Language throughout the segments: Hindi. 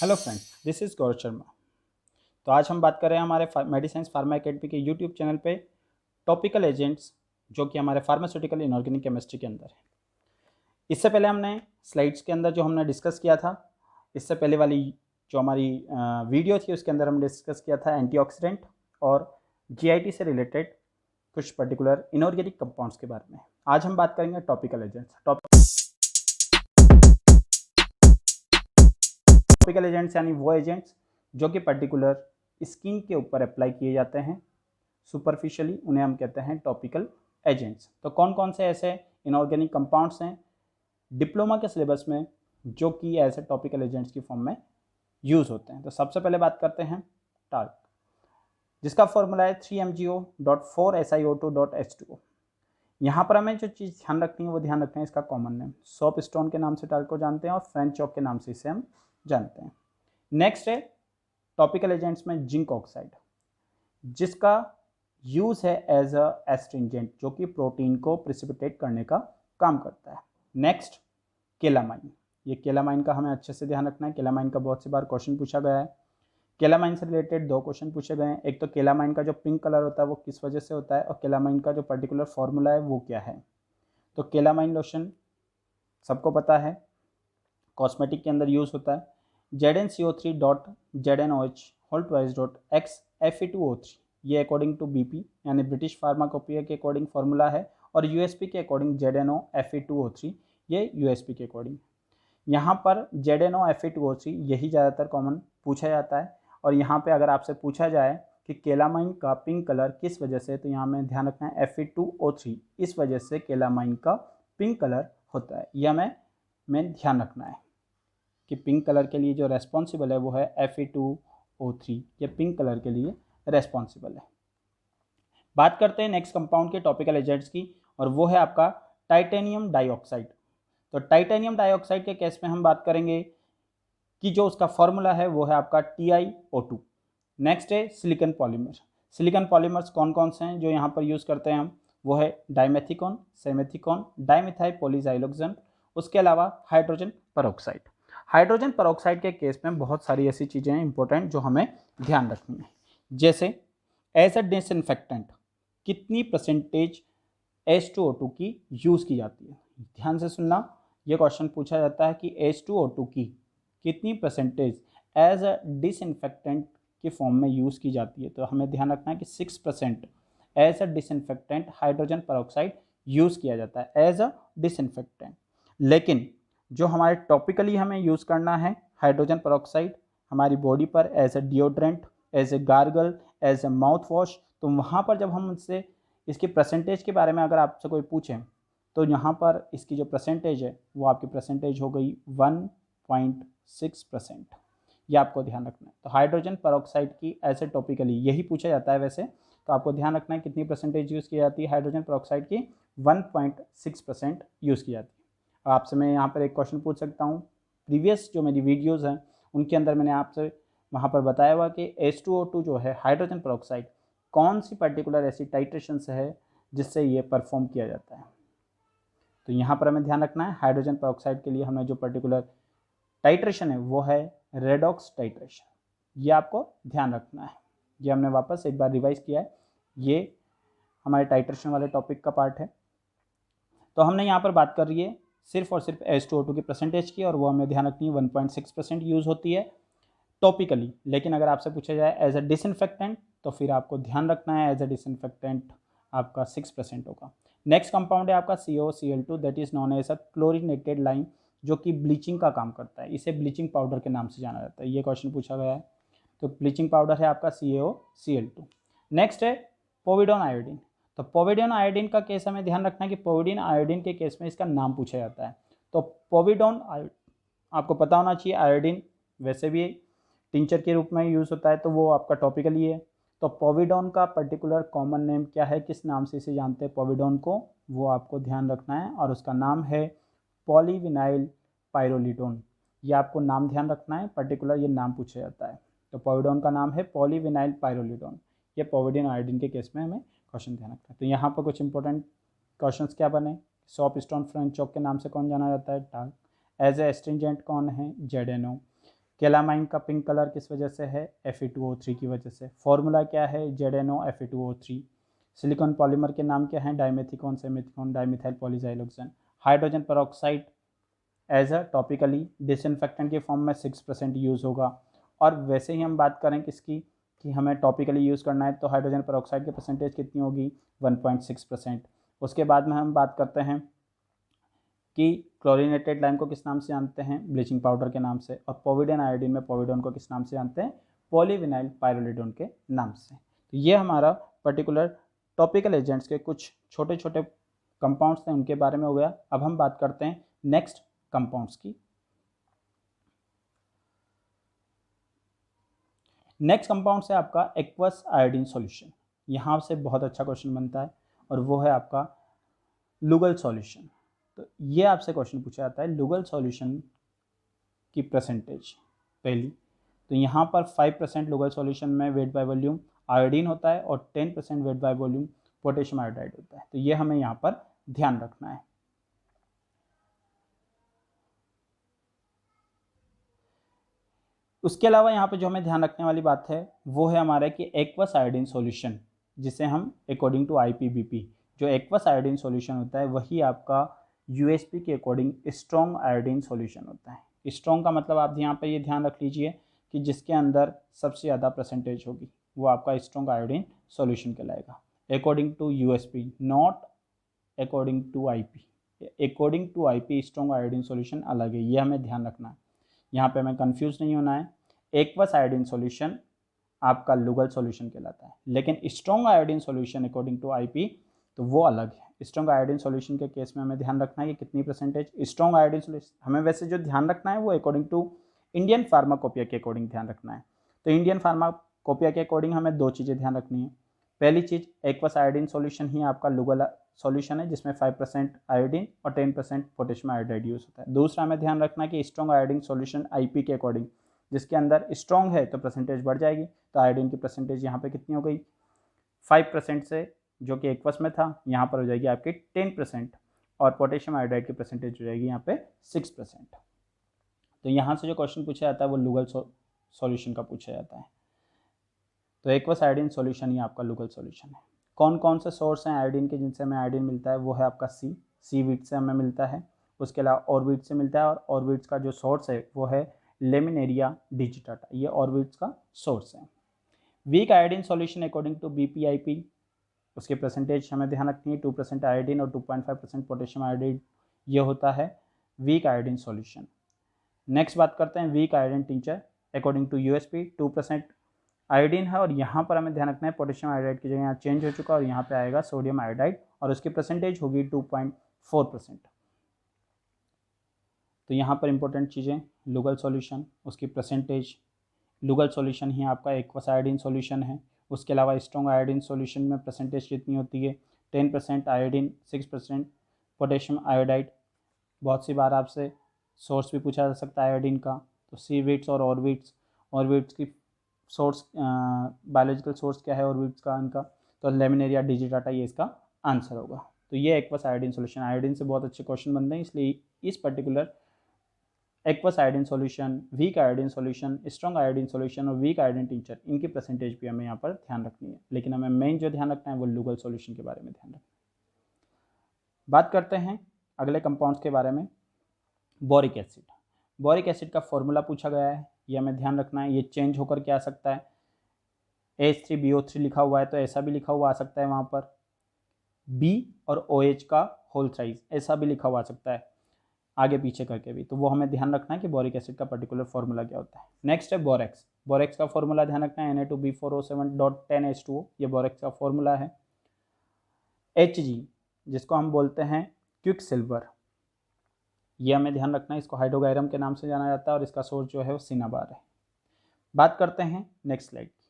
Hello friends, this is Gaurav Sharma. तो आज हम बात कर रहे हैं हमारे मेडिसाइंस फार्मा एकेडमी के यूट्यूब चैनल पे टॉपिकल एजेंट्स जो कि हमारे फार्मास्यूटिकल इनऑर्गेनिक केमिस्ट्री के अंदर है। इससे पहले हमने स्लाइड्स के अंदर जो हमने डिस्कस किया था, इससे पहले वाली जो हमारी वीडियो थी उसके अंदर हमने डिस्कस किया था एंटीऑक्सीडेंट और जीआईटी से रिलेटेड कुछ पर्टिकुलर इनऑर्गेनिक कंपाउंड्स के बारे में। आज हम बात करेंगे टॉपिकल एजेंट्स। टॉपिकल एजेंट्स यानी वो एजेंट्स जो कि पर्टिकुलर स्किन के ऊपर अप्लाई किए जाते हैं सुपरफिशियली, उन्हें हम कहते हैं टॉपिकल एजेंट्स। तो कौन कौन से ऐसे इनऑर्गेनिक कंपाउंड्स हैं डिप्लोमा के सिलेबस में जो कि ऐसे टॉपिकल एजेंट्स की फॉर्म में यूज़ होते हैं। तो सबसे पहले बात करते हैं टाल्क, जिसका फॉर्मूला है 3MgO.4SiO2.H2O। यहाँ पर हमें जो चीज़ ध्यान रखनी है वो ध्यान रखते हैं इसका कॉमन नेम। सोप स्टोन के नाम से टाल्क को जानते हैं और फ्रेंच चॉक के नाम से इसे हम जानते हैं। नेक्स्ट है टॉपिकल एजेंट्स में जिंक ऑक्साइड, जिसका यूज़ है एज अ एस्ट्रिंजेंट जो कि प्रोटीन को प्रिसिपिटेट करने का काम करता है। नेक्स्ट केलामाइन, ये केलामाइन का हमें अच्छे से ध्यान रखना है। केलामाइन का बहुत सी बार क्वेश्चन पूछा गया है। केलामाइन से रिलेटेड दो क्वेश्चन पूछे गए हैं। एक तो केलामाइन का जो पिंक कलर होता है वो किस वजह से होता है, और केलामाइन का जो पर्टिकुलर फॉर्मूला है वो क्या है। तो केलामाइन लोशन सबको पता है, कॉस्मेटिक के अंदर यूज़ होता है। ZnCO3.ZnOH(X)Fe2O3 ये अकॉर्डिंग टू बीपी यानी ब्रिटिश फार्माकोपिया के अकॉर्डिंग फार्मूला है, और यूएसपी के अकॉर्डिंग ZnOFe2O3 ये यूएसपी के अकॉर्डिंग। यहाँ पर ZnOFe2O3 यही ज़्यादातर कॉमन पूछा जाता है। और यहाँ पे अगर आपसे पूछा जाए कि केलामाइन का पिंक कलर किस वजह से, तो यहाँ में ध्यान रखना है Fe2O3 इस वजह से केलामाइन का पिंक कलर होता है। यह हमें ध्यान रखना है कि पिंक कलर के लिए जो रेस्पॉन्सिबल है वो है Fe2O3, ये पिंक कलर के लिए रेस्पॉन्सिबल है। बात करते हैं नेक्स्ट कंपाउंड के टॉपिकल एजेंट्स की, और वो है आपका टाइटेनियम डाइऑक्साइड। तो टाइटेनियम डाइऑक्साइड के केस में हम बात करेंगे कि जो उसका फॉर्मूला है वो है आपका TiO2। नेक्स्ट है सिलिकॉन पॉलीमर। सिलिकॉन पॉलीमर्स कौन कौन से हैं जो यहाँ पर यूज़ करते हैं हम, वो है डाइमेथिकॉन, सेमेथिकॉन, डाइमिथाइल पॉलीजाइलोक्सेन, उसके अलावा हाइड्रोजन परऑक्साइड। हाइड्रोजन परऑक्साइड के केस में बहुत सारी ऐसी चीज़ें हैं इंपॉर्टेंट जो हमें ध्यान रखनी है, जैसे एज अ डिसइंफेक्टेंट कितनी परसेंटेज H2O2 की यूज़ की जाती है। ध्यान से सुनना, ये क्वेश्चन पूछा जाता है कि H2O2 की कितनी परसेंटेज एज अ डिसइंफेक्टेंट की फॉर्म में यूज़ की जाती है। तो हमें ध्यान रखना है कि 6% as a disinfectant hydrogen peroxide use किया जाता है एज अ डिसइंफेक्टेंट। लेकिन जो हमारे टॉपिकली हमें यूज़ करना है हाइड्रोजन परऑक्साइड हमारी बॉडी पर as a deodorant, as a gargle, as a mouthwash, तो वहाँ पर जब हम उससे इसकी परसेंटेज के बारे में अगर आपसे कोई पूछें तो यहाँ पर इसकी जो परसेंटेज है वो आपकी परसेंटेज हो गई 1.6%। ये आपको ध्यान रखना है। तो हाइड्रोजन परऑक्साइड की ऐसे टॉपिकली यही पूछा जाता है वैसे, तो आपको ध्यान रखना है कितनी परसेंटेज यूज़ की जाती है हाइड्रोजन परऑक्साइड की, 1.6% यूज़ की जाती है। आपसे मैं यहाँ पर एक क्वेश्चन पूछ सकता हूँ, प्रीवियस जो मेरी वीडियोज़ हैं उनके अंदर मैंने आपसे वहाँ पर बताया हुआ कि H2O2 जो है हाइड्रोजन परऑक्साइड कौन सी पर्टिकुलर ऐसी टाइट्रेशन से है जिससे ये परफॉर्म किया जाता है। तो यहाँ पर हमें ध्यान रखना है हाइड्रोजन परऑक्साइड के लिए हमें जो पर्टिकुलर टाइट्रेशन है वो है रेडॉक्स टाइट्रेशन। ये आपको ध्यान रखना है। ये हमने वापस एक बार रिवाइज किया है, ये हमारे टाइट्रेशन वाले टॉपिक का पार्ट है। तो हमने यहाँ पर बात कर रही है सिर्फ और सिर्फ H2O2 की परसेंटेज की, और वो हमें ध्यान रखनी है 1.6% यूज़ होती है टॉपिकली। लेकिन अगर आपसे पूछा जाए एज अ डिसइंफेक्टेंट तो फिर आपको ध्यान रखना है एज अ डिसइंफेक्टेंट आपका 6% होगा। नेक्स्ट कंपाउंड है आपका COCl2 that is known as a chlorinated lime, जो कि ब्लीचिंग का काम करता है। इसे ब्लीचिंग पाउडर के नाम से जाना जाता है। ये क्वेश्चन पूछा गया है, तो ब्लीचिंग पाउडर है आपका COCl2। नेक्स्ट है पोविडोन आयोडीन। तो पोविडोन आयोडीन का केस हमें ध्यान रखना है कि पोविडोन आयोडीन के केस में इसका नाम पूछा जाता है। तो पोविडोन आपको पता होना चाहिए, आयोडीन वैसे भी टिंचर के रूप में यूज़ होता है, तो वो आपका टॉपिकल ही है। तो पोविडोन का पर्टिकुलर कॉमन नेम क्या है, किस नाम से इसे जानते हैं पोविडोन को, वो आपको ध्यान रखना है, और उसका नाम है पॉलीविनाइल पाइरोलिडोन। ये आपको नाम ध्यान रखना है, पर्टिकुलर ये नाम पूछा जाता है। तो पोविडोन का नाम है पॉलीविनाइल पाइरोलिडोन। ये पोविडोन आयोडीन के केस में हमें क्वेश्चन ध्यान रखना है। तो यहाँ पर कुछ इंपॉर्टेंट क्वेश्चन क्या बने, सोप स्टोन फ्रेंच चॉक के नाम से कौन जाना जाता है, टाल्क। एज ए एस्ट्रिंजेंट कौन है, ZnO। कैलामाइन का पिंक कलर किस वजह से है? Fe2O3 की वजह से। फॉर्मूला क्या है? ZnO Fe2O3। सिलिकॉन पॉलीमर के नाम क्या हैं? Dimethicone, simethicone, dimethyl polysiloxane. Hydrogen peroxide as a topically disinfectant के फॉर्म में 6% यूज़ होगा। और वैसे ही हम बात करें किसकी कि हमें टॉपिकली यूज़ करना है, तो हाइड्रोजन पेरोक्साइड की परसेंटेज कितनी होगी? 1.6%। उसके बाद में हम बात करते हैं कि क्लोरीनेटेड लाइम को किस नाम से जानते हैं? ब्लीचिंग पाउडर के नाम से। और पोविडन आयोडीन में पोविडोन को किस नाम से जानते हैं? पॉलीविनाइल पाइरोलिडोन के नाम से। तो ये हमारा पर्टिकुलर टॉपिकल एजेंट्स के कुछ छोटे छोटे कंपाउंड्स थे, उनके बारे में हो गया। अब हम बात करते हैं नेक्स्ट कंपाउंड्स की। नेक्स्ट कंपाउंड है आपका एक्वस आयोडीन सॉल्यूशन। यहाँ से बहुत अच्छा क्वेश्चन बनता है और वो है आपका लुगल सॉल्यूशन। तो ये आपसे क्वेश्चन पूछा जाता है लुगल सॉल्यूशन की परसेंटेज पहली। तो यहाँ पर 5% लुगल सॉल्यूशन में वेट बाय वॉल्यूम आयोडीन होता है और 10% weight by volume potassium iodide होता है। तो ये हमें यहाँ पर ध्यान रखना है। उसके अलावा यहाँ पे जो हमें ध्यान रखने वाली बात है वो है हमारा कि एक्वस आयोडीन सॉल्यूशन, जिसे हम अकॉर्डिंग टू IPBP, जो एक्वस आयोडीन सॉल्यूशन होता है वही आपका USP के अकॉर्डिंग स्ट्रॉन्ग आयोडीन सॉल्यूशन होता है। स्ट्रॉन्ग का मतलब आप यहाँ पे ये ध्यान रख लीजिए कि जिसके अंदर सबसे ज़्यादा परसेंटेज होगी वो आपका स्ट्रॉन्ग आयोडीन सॉल्यूशन कहलाएगा, according to USP, not according to IP। According to IP strong iodine solution अलग है, ये हमें ध्यान रखना है। यहाँ पे हमें कंफ्यूज नहीं होना है। एक्वस आयोडीन सॉल्यूशन आपका लुगल सॉल्यूशन कहलाता है, लेकिन strong iodine solution according to IP तो वो अलग है। स्ट्रॉन्ग आयोडीन सॉल्यूशन के केस में हमें ध्यान रखना है कि कितनी परसेंटेज स्ट्रॉन्ग आयोडीन सॉल्यूशन। हमें वैसे जो ध्यान रखना है वो अकॉर्डिंग टू इंडियन फार्माकोपिया के अकॉर्डिंग ध्यान रखना है। तो इंडियन फार्माकोपिया के अकॉर्डिंग हमें दो चीज़ें ध्यान रखनी है। पहली चीज़, एक्वस आयोडीन सॉल्यूशन ही आपका लुगल सॉल्यूशन है जिसमें 5% आयोडीन और 10% पोटेशियम आयोडाइड यूज होता है। दूसरा हमें ध्यान रखना है कि स्ट्रॉन्ग आयोडीन सॉल्यूशन IP के अकॉर्डिंग, जिसके अंदर स्ट्रॉन्ग है तो परसेंटेज बढ़ जाएगी। तो आयोडीन की परसेंटेज यहाँ पे कितनी हो गई? 5% से, जो कि एक्वस में था, यहाँ पर हो जाएगी आपकी 10%। और पोटेशियम आयोडाइड की परसेंटेज हो जाएगी यहाँ पे 6%। तो यहाँ से जो क्वेश्चन पूछा जाता है वो लुगल सॉल्यूशन का पूछा जाता है। तो एक्वस आयोडीन सॉल्यूशन ही आपका लुगल सॉल्यूशन है। कौन कौन से सोर्स हैं आयोडीन के जिनसे हमें आयोडीन मिलता है? वो है आपका सीवीड से हमें मिलता है, उसके अलावा ऑर्बिट से मिलता है। और ऑर्बिट्स का जो सोर्स है वो है लेमिनेरिया डिजिटाटा, ये ऑर्बिट्स का सोर्स है। Weak iodine solution according to BPIP, उसके परसेंटेज हमें ध्यान रखनी है। 2% आयोडीन और 2.5% पोटेशियम आयोडाइड, ये होता है वीक आयोडीन सॉल्यूशन। नेक्स्ट बात करते हैं weak iodine tincture according to USP, 2% iodine है और यहाँ पर हमें ध्यान रखना है पोटेशियम आयोडाइड की जगह यहाँ चेंज हो चुका और यहाँ पे आएगा सोडियम आयोडाइड और उसकी परसेंटेज होगी 2.4%। तो यहाँ पर इंपॉर्टेंट चीज़ें, लुगल सॉल्यूशन, उसकी परसेंटेज। लुगल सॉल्यूशन ही आपका एक्वस आयोडीन सॉल्यूशन है। उसके अलावा स्ट्रॉन्ग आयोडीन सॉल्यूशन में परसेंटेज कितनी होती है? 10% आयोडीन, 6% पोटेशियम आयोडाइड। बहुत सी बार आपसे सोर्स भी पूछा जा सकता है आयोडीन का, तो सीवीड्स और ऑर्बिट्स की सोर्स, बायोलॉजिकल सोर्स क्या है ऑर्बिट्स का इनका? तो लेमिनेरिया डिजिटाटा, ये इसका आंसर होगा। तो ये एक्वस आयोडीन सॉल्यूशन, आयोडीन से बहुत अच्छे क्वेश्चन बनते हैं, इसलिए इस particular aqueous iodine solution, weak iodine solution, strong iodine solution और वीक आयोडीन टिंचर, इनकी परसेंटेज भी हमें यहाँ पर ध्यान रखनी है। लेकिन हमें मेन जो ध्यान रखना है वो लुगल सॉल्यूशन के बारे में ध्यान रखना है। बात करते हैं अगले कंपाउंड्स के बारे में। Boric acid. बोरिक एसिड का फॉर्मूला पूछा गया है, ये हमें ध्यान रखना है। ये चेंज होकर क्या आ सकता है? H3BO3 लिखा हुआ है तो ऐसा भी लिखा हुआ आ सकता है, वहाँ पर B और OH का होल साइज ऐसा भी लिखा हुआ आ सकता है, आगे पीछे करके भी। तो वो हमें ध्यान रखना है कि बोरिक एसिड का पर्टिकुलर फॉर्मूला क्या होता है। नेक्स्ट है बोरेक्स। बोरेक्स का फॉर्मूला ध्यान रखना है Na2B4O7.10H2O, ये बोरेक्स का फॉर्मूला है। Hg, जिसको हम बोलते हैं क्विक सिल्वर, ये हमें ध्यान रखना है। इसको हाइड्रोगायरम के नाम से जाना जाता है और इसका सोर्स जो है वो सिनाबार है। बात करते हैं नेक्स्ट स्लाइड की।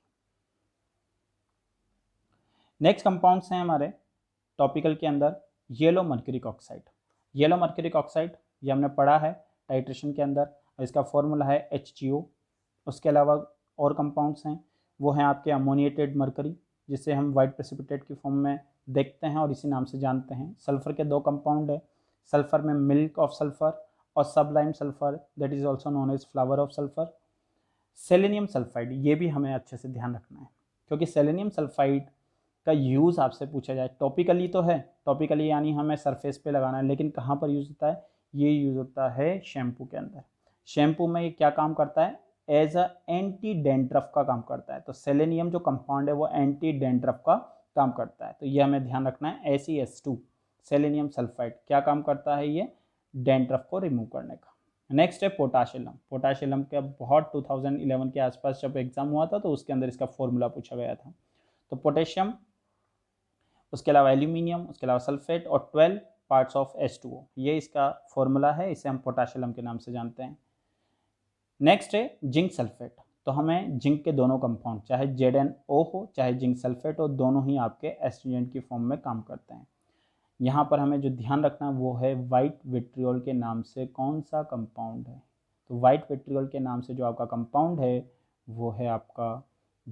नेक्स्ट कंपाउंड्स हैं हमारे टॉपिकल के अंदर yellow mercuric oxide. Yellow mercuric oxide ये हमने पढ़ा है टाइट्रेशन के अंदर और इसका फॉर्मूला है HgO। उसके अलावा और कंपाउंड्स हैं, वो हैं आपके अमोनिएटेड मर्करी, जिसे हम वाइट प्रेसिपिटेट की फॉर्म में देखते हैं और इसी नाम से जानते हैं। सल्फर के दो कंपाउंड है, सल्फर में मिल्क ऑफ सल्फर और sublime sulphur, that is also known as flower of sulphur. Selenium sulphide, ये भी हमें अच्छे से ध्यान रखना है, क्योंकि सेलेनियम सल्फाइड का यूज़ आपसे पूछा जाए, टॉपिकली तो है, टॉपिकली यानी हमें सरफेस पे लगाना है, लेकिन कहाँ पर यूज़ होता है, ये यूज़ होता है शैम्पू के अंदर। शैम्पू में ये क्या काम करता है, एज अ एंटी डेंड्रफ का काम करता है। तो सेलेनियम जो कंपाउंड है वो एंटी डेंड्रफ का काम करता है, तो ये हमें ध्यान रखना है। ACS2 सेलेनियम सल्फाइड क्या काम करता है, ये डेंड्रफ को रिमूव करने का। नेक्स्ट है पोटाशियम। पोटाशियम का बहुत 2011 के आसपास जब एग्जाम हुआ था तो उसके अंदर इसका फॉर्मूला पूछा गया था। तो पोटेशियम, उसके अलावा एल्यूमिनियम, उसके अलावा सल्फेट और 12 पार्ट्स ऑफ H2O, ये इसका फॉर्मूला है, इसे हम पोटाशियम के नाम से जानते हैं। नेक्स्ट है जिंक सल्फेट। तो हमें जिंक के दोनों कंपाउंड, चाहे ZnO हो चाहे जिंक सल्फेट हो, दोनों ही आपके एस्ट्रिजेंट की फॉर्म में काम करते हैं। यहाँ पर हमें जो ध्यान रखना है वो है वाइट विट्रियोल के नाम से कौन सा कंपाउंड है। तो वाइट विट्रियोल के नाम से जो आपका कंपाउंड है वो है आपका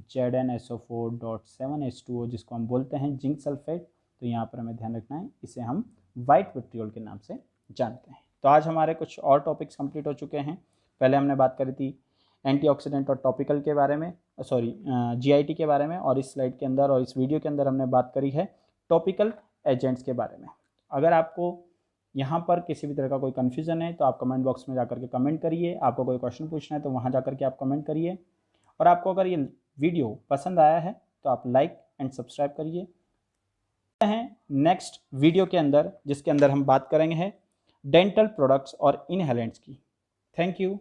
ZnSO4.7H2O, जिसको हम बोलते हैं जिंक सल्फेट। तो यहाँ पर हमें ध्यान रखना है, इसे हम वाइट विट्रियोल के नाम से जानते हैं। तो आज हमारे कुछ और टॉपिक्स कंप्लीट हो चुके हैं। पहले हमने बात करी थी एंटीऑक्सीडेंट और टॉपिकल के बारे में, GIT के बारे में, और इस स्लाइड के अंदर और इस वीडियो के अंदर हमने बात करी है टॉपिकल एजेंट्स के बारे में। अगर आपको यहाँ पर किसी भी तरह का कोई कन्फ्यूज़न है तो आप कमेंट बॉक्स में जाकर के कमेंट करिए। आपको कोई क्वेश्चन पूछना है तो वहाँ जाकर के आप कमेंट करिए। और आपको अगर ये वीडियो पसंद आया है तो आप लाइक एंड सब्सक्राइब करिए। हैं नेक्स्ट वीडियो के अंदर, जिसके अंदर हम बात करेंगे डेंटल प्रोडक्ट्स और इनहेलेंट्स की। Thank you.